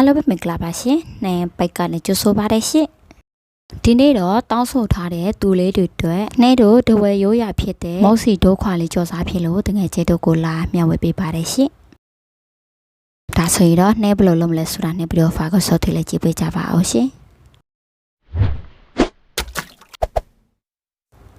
အားလုံးပဲမင်္ဂလာပါရှင်။နိုင်ပိုက်ကနေကြိုဆိုပါရရှင်။ဒီနေ့တော့တောင်းဆိုထားတဲ့သူလေးတွေအတွက်နှဲတို့တဝဲရိုးရဖြစ်တဲ့မောက်စီဒိုးခွာလေးကြော်စားဖြစ်လို့တငယ်ချင်းတို့ကိုလာမျှဝေပေးပါရရှင်။ဒါဆိုရင်တော့နှဲဘယ်လိုလုပ်မလဲဆိုတာနဲ့ဗီဒီယိုဖိုင်ကိုဆော့ထည့်လိုက်ကြည့်ပေးကြပါအောင်ရှင်။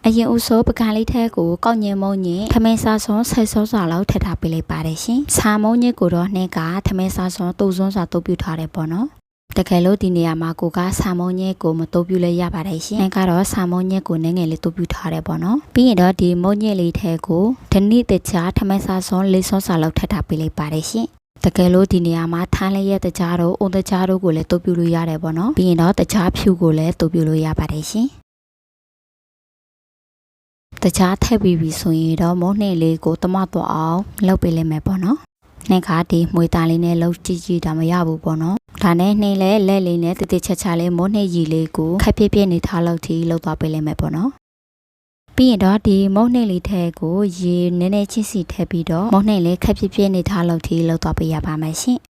အရင်ဦးစိုးပကံလေးထဲကိုကောက်ညင်မုံညင်ထမင်းစားစွန်းဆက်စောစွာလောက်ထည့်ထားပေးလိုက်ပါတယ်ရှင်။ဆာမုံညင်ကိုတော့နှဲကထမင်းစားစွန်းတူစွန်းစွာတုပ်ပြထားတယ်ပေါ့နော်။တကယ်လို့ဒီနေရာမှာကိုကဆာမုံညင်ကိုမတုပ်ပြလဲရပါတယ်ရှင်။နှဲကတော့ဆာမုံညင်ကိုနည်းငယ်လေးတုပ်ပြထားတယ်ပေါ့နော်။ပြီးရင်တော့ဒီမုံညင်လေးထဲကိုဓနိတကြားထမင်းစားစွန်းလေးစွန်းစွာလောက်ထည့်ထားပေးလိုက်ပါတယ်ရှင်။တကယ်လို့ဒီနေရာမှာထန်းလေးရဲ့တကြားတို့အုံတကြားတို့ကိုလည်းတုပ်ပြလို့ရတယ်ပေါ့နော်။ပြီးရင်တော့တကြားဖြူကိုလည်းတုပ်ပြလို့ရပါတယ်ရှင်။တခြားထည့်ပြီးပြီဆိုရင်တော့မုံနှင်းလေးကိုတမတော့အောင်လုပ်ပေးလိုက်မယ်ပေါ့နော်။နှင်းခါဒီမွေသားလေးနဲ့လှုပ်ကြည့်ကြည့်တာမရဘူးပေါ့နော်။ဒါနဲ့နှင်းလဲလက်လေးနဲ့တတိချက်ချလေးမုံနှင်းရီလေးကိုခက်ပြပြနေထားလို့ထိလှုပ်သွားပေးလိုက်မယ်ပေါ့နော်။ပြီးရင်တော့ဒီမုံနှင်းလေးထဲကိုရေနည်းနည်းချင်းစီထည့်ပြီးတော့မုံနှင်းလေးခက်ပြပြနေထားလို့ထိလှုပ်သွားပေးရပါမယ်ရှင်။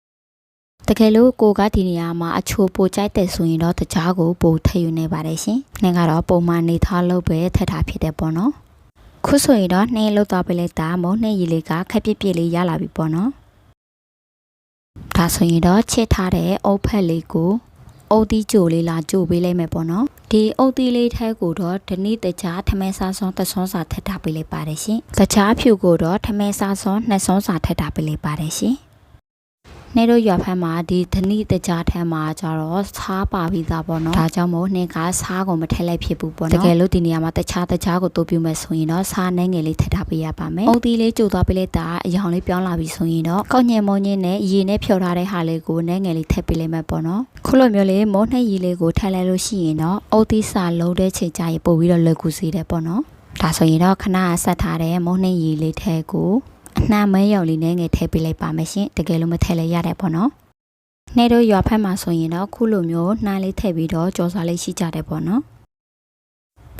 တကယ်လို့ကိုကဒီနေရာမှာအချိုပိုကြိုက်တဲ့ဆိုရင်တော့တကြားကိုပိုထည့်ယူနေပါတယ်ရှင်။နှင်းကတော့ပုံမှန်နေထားလို့ပဲထည့်ထားဖြစ်တယ်ပေါ့နော်။ခုဆိုရင်တော့နှင်းလောက်သွားပေးလိုက်တာမုံနှင်းရီလေးကခက်ပြပြလေးရလာပြီပေါ့နော်။ဒါဆိုရင်တော့ချစ်ထားတဲ့အုပ်ဖက်လေးကိုအုပ်သီးကြိုလေးလာကြိုပေးလိုက်မယ်ပေါ့နော်။ဒီအုပ်သီးလေးထဲကိုတော့ဓနိတကြားထမဲစားစွန်းတစ်စွန်းစာထည့်ထားပေးလိုက်ပါတယ်ရှင်။တခြားဖြူကိုတော့ထမဲစားစွန်းနှစ်စွန်းစာထည့်ထားပေးလိုက်ပါတယ်ရှင်။နှဲတို့ရွာဖက်မှာဒီဓနိတကြားထမ်းမှာကျတော့စားပါပြီးသားပေါ့နော်ဒါကြောင့်မို့နှင်းကစားကိုမထည့်လိုက်ဖြစ်ဘူးပေါ့နော်တကယ်လို့ဒီနေရာမှာတခြားကိုတိုးပြမယ်ဆိုရင်တော့စားနှဲငယ်လေးထည့်ထားပေးရပါမယ်အုပ်သီးလေးကြိုသွားပေးလိုက်တာအရောင်လေးပြောင်းလာပြီဆိုရင်တော့ကောက်ညင်မုံညင်းနဲ့ရေနဲ့ဖြော်ထားတဲ့ဟာလေးကိုနှဲငယ်လေးထည့်ပေးလိုက်မယ်ပေါ့နော်ခုလိုမျိုးလေးမုံနှဲရေလေးကိုထည့်လိုက်လို့ရှိရင်တော့အုပ်သီးစာလုံးတဲ့ချိန်ကျရင်ပို့ပြီးတော့လွယ်ကူစေတယ်ပေါ့နော်ဒါဆိုရင်တော့ခဏဆက်ထားတဲ့မုံနှဲရေလေးထဲကိုအနှမ်းမဲရော်လေးနဲ့ငယ်ထည့်ပေးလိုက်ပါမယ်ရှင်တကယ်လို့မထည့်လဲရတယ်ပေါ့နော်နှဲတို့ရွာဖက်မှာဆိုရင်တော့ခုလိုမျိုးနှမ်းလေးထည့်ပြီးတော့ကြော်စားလေးရှိကြတယ်ပေါ့နော်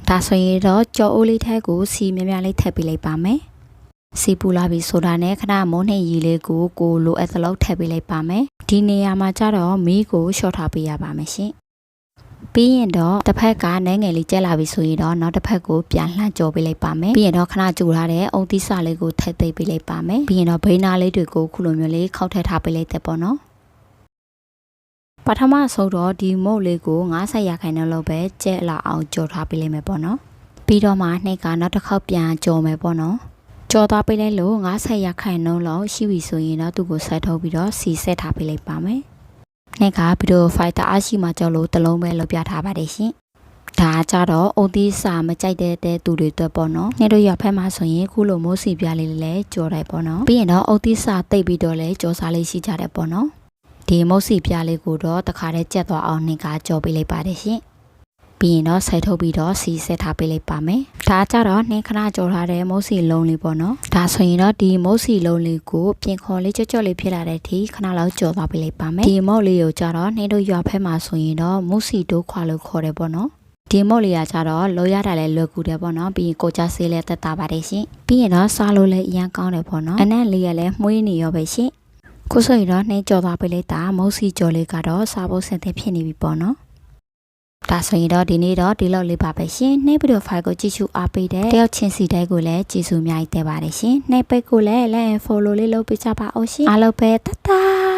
ဒါဆိုရင်တော့ကြော်အိုးလေးထဲကိုစီများများလေးထည့်ပေးလိုက်ပါမယ်စီပူလာပြီဆိုတာနဲ့ခဏမုံနှင်းရီလေးကိုလိုအပ်သလောက်ထည့်ပေးလိုက်ပါမယ်ဒီနေရာမှာကျတော့မီးကိုရှော့ထားပေးရပါမယ်ရှင်ပြီးရင်တော့တစ်ဖက်ကနှဲငယ်လေးကျက်လာပြီဆိုရင်တော့နောက်တစ်ဖက်ကိုပြန်လှမ်းကြော်ပေးလိုက်ပါမယ်ပြီးရင်တော့ခဏကြိုထားတဲ့အုံသီးစာလေးကိုထည့်သိပ်ပေးလိုက်ပါမယ်ပြီးရင်တော့ဘိန်းနာလေးတွေကိုခုလိုမျိုးလေးခောက်ထည့်ထားပေးလိုက်တဲ့ပေါ့နော်ပထမဆုံးတော့ဒီမုတ်လေးကို90ရာခိုင်နှုန်းလောက်ပဲကျက်လာအောင်ကြော်ထားပေးလိုက်မယ်ပေါ့နော်ပြီးတော့မှနှိတ်ကနောက်တစ်ခေါက်ပြန်ကြော်မယ်ပေါ့နော်ကြော်သွားပေးလိုက်လို့90ရာခိုင်နှုန်းလောက်ရှိပြီဆိုရင်တော့သူ့ကိုဆက်ထုတ်ပြီးတော့စီဆက်ထားပေးလိုက်ပါမယ်နှိတ်ကဗီဒီယိုဖိုင်တာအရှိမှကြော်လို့တစ်လုံးပဲလုပ်ပြထားပါတယ်ရှင်ဒါကြတော့အုံသီးစာမကြိုက်တဲ့သူတွေအတွက်ပေါ့နော်နှိတ်တို့ရဖက်မှာဆိုရင်ခုလိုမိုးစီပြလေးလည်းကြော်တယ်ပေါ့နော်ပြီးရင်တော့အုံသီးစာတိတ်ပြီးတော့လည်းကြော်စားလေးရှိကြတယ်ပေါ့နော်ဒီမုတ်စီပြလေးကိုတော့တခါတည်းကြက်သွားအောင်နှင်ကကြော်ပေးလိုက်ပါတယ်ရှင်ပြီးရင်တော့ဆက်ထုတ်ပြီးတော့စီဆက်ထားပေးလိုက်ပါမယ်ဒါကြတော့နှင်းခဏကြော်ထားတဲ့မုတ်စီလုံးလေးပေါ့နော်ဒါဆိုရင်တော့ဒီမုတ်စီလုံးလေးကိုပြင်ခေါ်လေးကြော့လေးဖြစ်လာတဲ့အထိခဏလောက်ကြော်သွားပေးလိုက်ပါမယ်ဒီမုတ်လေးကိုကြတော့နှင်းတို့ရွာဖက်မှာဆိုရင်တော့မုတ်စီတိုးခွာလို့ခေါ်တယ်ပေါ့နော်ဒီမုတ်လေးကကြတော့လောရတာလည်းလွယ်ကူတယ်ပေါ့နော်ပြီးရင်ကိုကြဆေးလည်းတက်တာပါတယ်ရှင်ပြီးရင်တော့စားလို့လည်းအရင်ကောင်းတယ်ပေါ့နော်အနက်လေးကလည်းမှုေးနေရောပဲရှင်ခုဆိုရင်တော့နှင်းကြော်သွားပေးလိုက်တာမုတ်စီကြော်လေးကတော့စားဖို့စင်တဲ့ဖြစ်နေပြီပေါ့နော်ဒါဆိုရင်တော့ဒီနေ့တော့ဒီလောက်လေးပါပဲရှင်နှင်းဗီဒီယိုဖိုင်ကိုကြည့်ရှုအားပေးတဲ့တယောက်ချင်းစီတိုင်းကိုလည်းကြည့်စုအများကြီးတက်ပါတယ်ရှင်နှင်းပိတ်ကိုလည်း like and follow လေးလုပ်ပေးကြပါအောင်ရှင်အားလုံးပဲတတာ